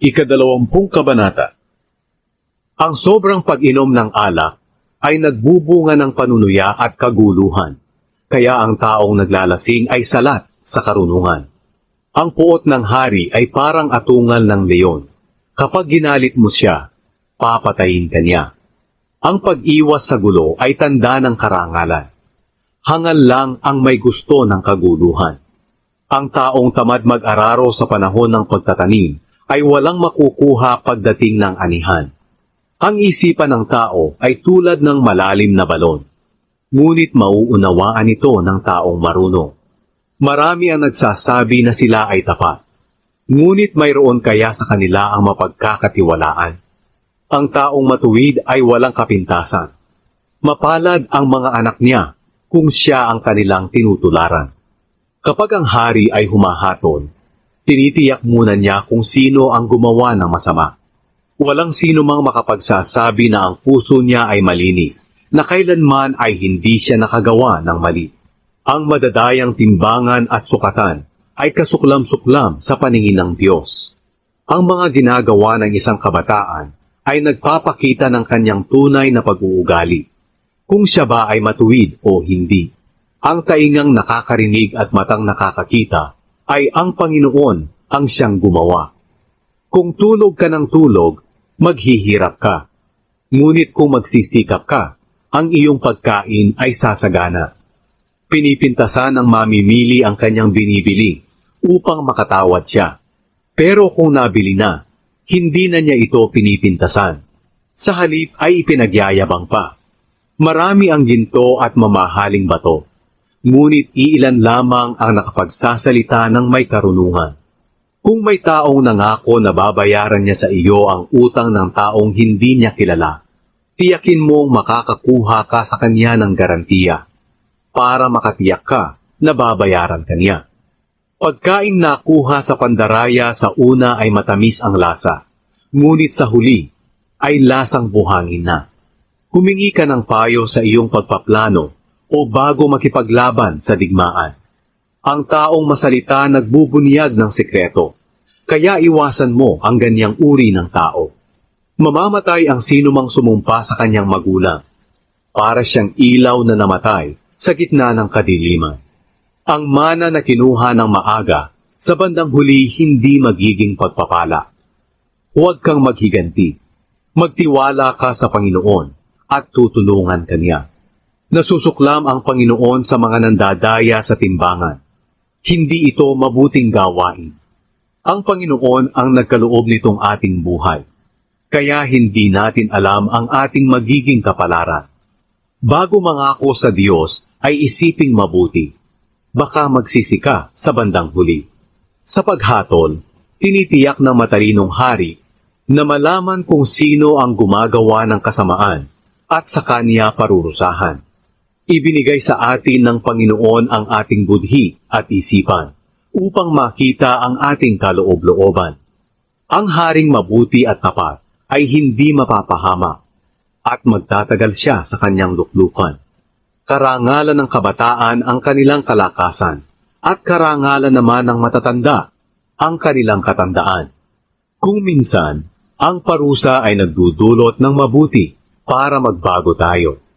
Ikadalawampung kabanata. Ang sobrang pag-inom ng alak ay nagbubunga ng panunuya at kaguluhan, kaya ang taong naglalasing ay salat sa karunungan. Ang puot ng hari ay parang atungal ng leon. Kapag ginalit mo siya, papatayin ka niya. Ang pag-iwas sa gulo ay tanda ng karangalan. Hangal lang ang may gusto ng kaguluhan. Ang taong tamad mag-araro sa panahon ng pagtatanim ay walang makukuha pagdating ng anihan. Ang isipan ng tao ay tulad ng malalim na balon, ngunit mauunawaan ito ng taong marunong. Marami ang nagsasabi na sila ay tapat, ngunit mayroon kaya sa kanila ang mapagkakatiwalaan. Ang taong matuwid ay walang kapintasan. Mapalad ang mga anak niya kung siya ang kanilang tinutularan. Kapag ang hari ay humahaton, tinitiyak muna niya kung sino ang gumawa ng masama. Walang sino mang makapagsasabi na ang puso niya ay malinis, na kailanman ay hindi siya nakagawa ng mali. Ang madadayang timbangan at sukatan ay kasuklam-suklam sa paningin ng Diyos. Ang mga ginagawa ng isang kabataan ay nagpapakita ng kanyang tunay na pag-uugali, kung siya ba ay matuwid o hindi. Ang taingang nakakarinig at matang nakakakita ay ang Panginoon ang siyang gumawa. Kung tulog ka ng tulog, maghihirap ka. Ngunit kung magsisikap ka, ang iyong pagkain ay sasagana. Pinipintasan ng mamimili ang kanyang binibili upang makatawad siya. Pero kung nabili na, hindi na niya ito pinipintasan. Sa halip ay ipinagyayabang pa. Marami ang ginto at mamahaling bato, ngunit iilan lamang ang nakapagsasalita ng may karunungan. Kung may taong nangako na babayaran niya sa iyo ang utang ng taong hindi niya kilala, tiyakin mong makakakuha ka sa kanya ng garantiya para makatiyak ka na babayaran ka niya. Pagkaing nakuha sa pandaraya sa una ay matamis ang lasa, ngunit sa huli ay lasang buhangin na. Humingi ka ng payo sa iyong pagpaplano o bago makipaglaban sa digmaan. Ang taong masalita nagbubunyag ng sekreto, kaya iwasan mo ang ganyang uri ng tao. Mamamatay ang sinumang sumumpa sa kanyang magulang, para siyang ilaw na namatay sa gitna ng kadiliman. Ang mana na kinuha ng maaga, sa bandang huli hindi magiging pagpapala. Huwag kang maghiganti. Magtiwala ka sa Panginoon at tutulungan ka niya. Nasusuklam ang Panginoon sa mga nandadaya sa timbangan. Hindi ito mabuting gawain. Ang Panginoon ang nagkaloob nitong ating buhay, kaya hindi natin alam ang ating magiging kapalaran. Bago mangako sa Diyos ay isiping mabuti, baka magsisika sa bandang huli. Sa paghatol, tinitiyak ng matalinong hari na malaman kung sino ang gumagawa ng kasamaan at sa kanya parurusahan. Ibinigay sa atin ng Panginoon ang ating budhi at isipan upang makita ang ating kaloob-looban. Ang haring mabuti at tapat ay hindi mapapahama at magtatagal siya sa kanyang luklukan. Karangalan ng kabataan ang kanilang kalakasan at karangalan naman ng matatanda ang kanilang katandaan. Kung minsan, ang parusa ay nagdudulot ng mabuti para magbago tayo.